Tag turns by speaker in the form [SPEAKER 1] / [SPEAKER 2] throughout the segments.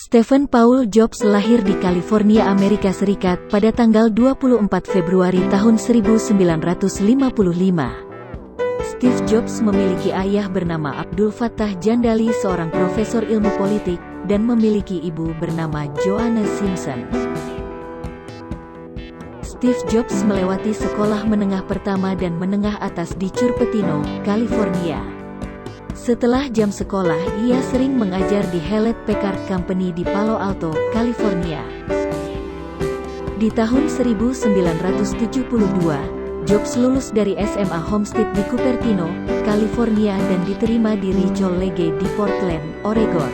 [SPEAKER 1] Stephen Paul Jobs lahir di California, Amerika Serikat pada tanggal 24 Februari tahun 1955. Steve Jobs memiliki ayah bernama Abdul Fattah Jandali, seorang profesor ilmu politik, dan memiliki ibu bernama Joanna Simpson. Steve Jobs melewati sekolah menengah pertama dan menengah atas di Cupertino, California. Setelah jam sekolah, ia sering mengajar di Hewlett-Packard Company di Palo Alto, California. Di tahun 1972, Jobs lulus dari SMA Homestead di Cupertino, California dan diterima di Richol Lege di Portland, Oregon.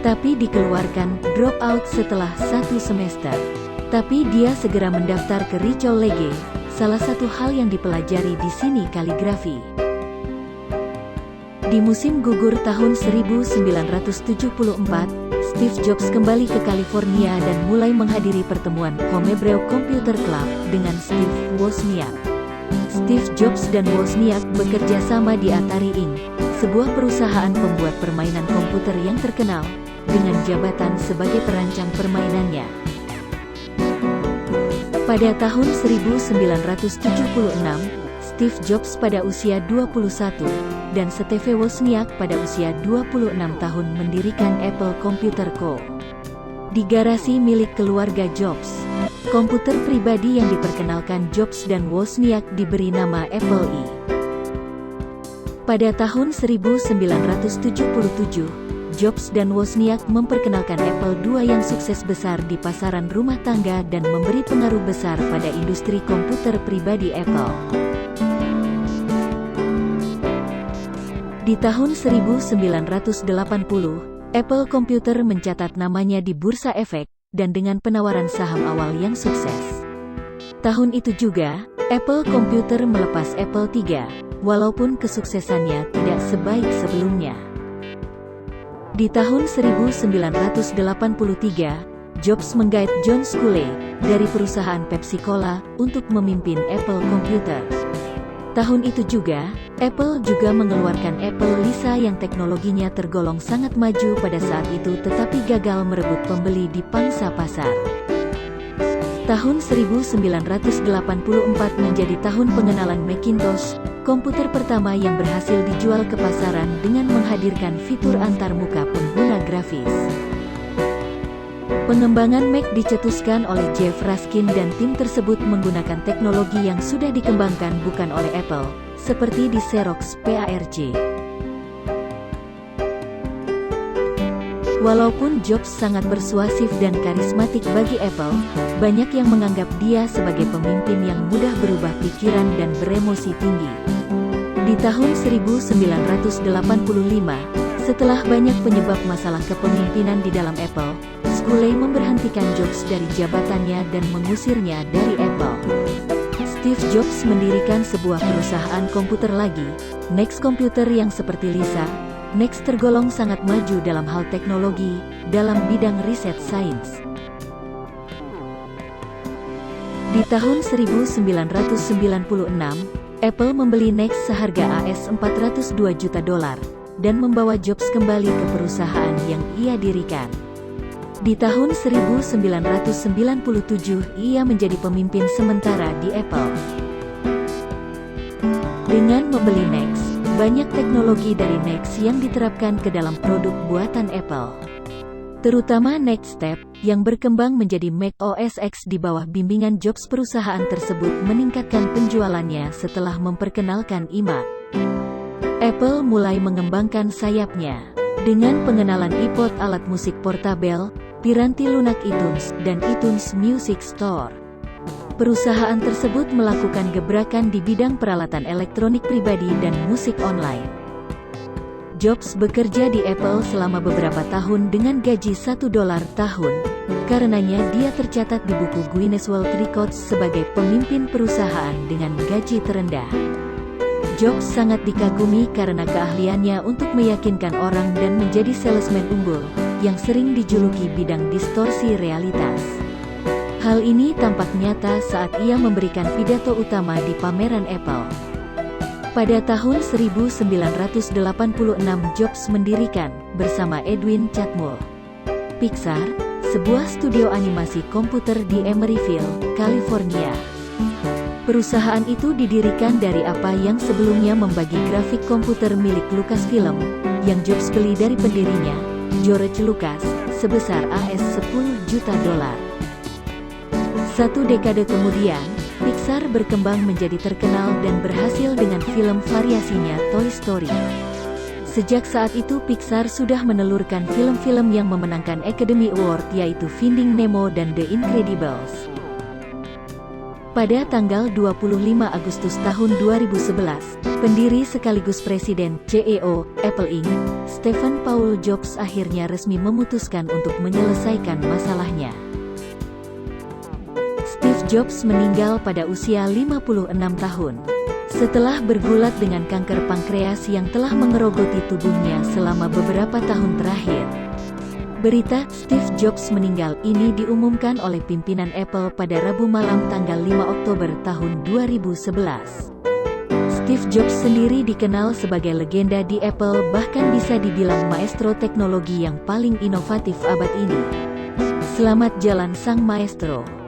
[SPEAKER 1] Tapi dikeluarkan, drop out setelah 1 semester. Tapi dia segera mendaftar ke Richol Lege. Salah satu hal yang dipelajari di sini kaligrafi. Di musim gugur tahun 1974, Steve Jobs kembali ke California dan mulai menghadiri pertemuan Homebrew Computer Club dengan Steve Wozniak. Steve Jobs dan Wozniak bekerja sama di Atari Inc., sebuah perusahaan pembuat permainan komputer yang terkenal, dengan jabatan sebagai perancang permainannya. Pada tahun 1976, Steve Jobs pada usia 21, dan Steve Wozniak pada usia 26 tahun mendirikan Apple Computer Co. Di garasi milik keluarga Jobs, komputer pribadi yang diperkenalkan Jobs dan Wozniak diberi nama Apple I. Pada tahun 1977, Jobs dan Wozniak memperkenalkan Apple II yang sukses besar di pasaran rumah tangga dan memberi pengaruh besar pada industri komputer pribadi Apple. Di tahun 1980, Apple Computer mencatat namanya di Bursa Efek, dan dengan penawaran saham awal yang sukses. Tahun itu juga, Apple Computer melepas Apple III, walaupun kesuksesannya tidak sebaik sebelumnya. Di tahun 1983, Jobs menggait John Sculley, dari perusahaan Pepsi-Cola, untuk memimpin Apple Computer. Tahun itu juga, Apple juga mengeluarkan Apple Lisa yang teknologinya tergolong sangat maju pada saat itu tetapi gagal merebut pembeli di pangsa pasar. Tahun 1984 menjadi tahun pengenalan Macintosh, komputer pertama yang berhasil dijual ke pasaran dengan menghadirkan fitur antarmuka pengguna grafis. Pengembangan Mac dicetuskan oleh Jeff Raskin dan tim tersebut menggunakan teknologi yang sudah dikembangkan bukan oleh Apple, seperti di Xerox PARC. Walaupun Jobs sangat persuasif dan karismatik bagi Apple, banyak yang menganggap dia sebagai pemimpin yang mudah berubah pikiran dan beremosi tinggi. Di tahun 1985, setelah banyak penyebab masalah kepemimpinan di dalam Apple, Sculley memberhentikan Jobs dari jabatannya dan mengusirnya dari Apple. Steve Jobs mendirikan sebuah perusahaan komputer lagi, Next Computer yang seperti Lisa, Next tergolong sangat maju dalam hal teknologi, dalam bidang riset sains. Di tahun 1996, Apple membeli Next seharga $402 juta, dan membawa Jobs kembali ke perusahaan yang ia dirikan. Di tahun 1997, ia menjadi pemimpin sementara di Apple. Dengan membeli Next, banyak teknologi dari Next yang diterapkan ke dalam produk buatan Apple. Terutama Next Step, yang berkembang menjadi Mac OS X di bawah bimbingan Jobs. Perusahaan tersebut meningkatkan penjualannya setelah memperkenalkan iMac. Apple mulai mengembangkan sayapnya dengan pengenalan iPod, alat musik portabel, piranti lunak iTunes, dan iTunes Music Store. Perusahaan tersebut melakukan gebrakan di bidang peralatan elektronik pribadi dan musik online. Jobs bekerja di Apple selama beberapa tahun dengan gaji $1 tahun, karenanya dia tercatat di buku Guinness World Records sebagai pemimpin perusahaan dengan gaji terendah. Jobs sangat dikagumi karena keahliannya untuk meyakinkan orang dan menjadi salesman unggul, yang sering dijuluki bidang distorsi realitas. Hal ini tampak nyata saat ia memberikan pidato utama di pameran Apple. Pada tahun 1986 Jobs mendirikan, bersama Edwin Catmull, Pixar, sebuah studio animasi komputer di Emeryville, California. Perusahaan itu didirikan dari apa yang sebelumnya membagi grafik komputer milik Lucasfilm, yang Jobs beli dari pendirinya, George Lucas, sebesar $10 juta. Satu dekade kemudian, Pixar berkembang menjadi terkenal dan berhasil dengan film variasinya Toy Story. Sejak saat itu Pixar sudah menelurkan film-film yang memenangkan Academy Award yaitu Finding Nemo dan The Incredibles. Pada tanggal 25 Agustus tahun 2011, pendiri sekaligus Presiden CEO Apple Inc., Stephen Paul Jobs akhirnya resmi memutuskan untuk menyelesaikan masalahnya. Steve Jobs meninggal pada usia 56 tahun. Setelah bergulat dengan kanker pankreas yang telah mengerogoti tubuhnya selama beberapa tahun terakhir. Berita Steve Jobs meninggal ini diumumkan oleh pimpinan Apple pada Rabu malam tanggal 5 Oktober tahun 2011. Steve Jobs sendiri dikenal sebagai legenda di Apple, bahkan bisa dibilang maestro teknologi yang paling inovatif abad ini. Selamat jalan sang maestro.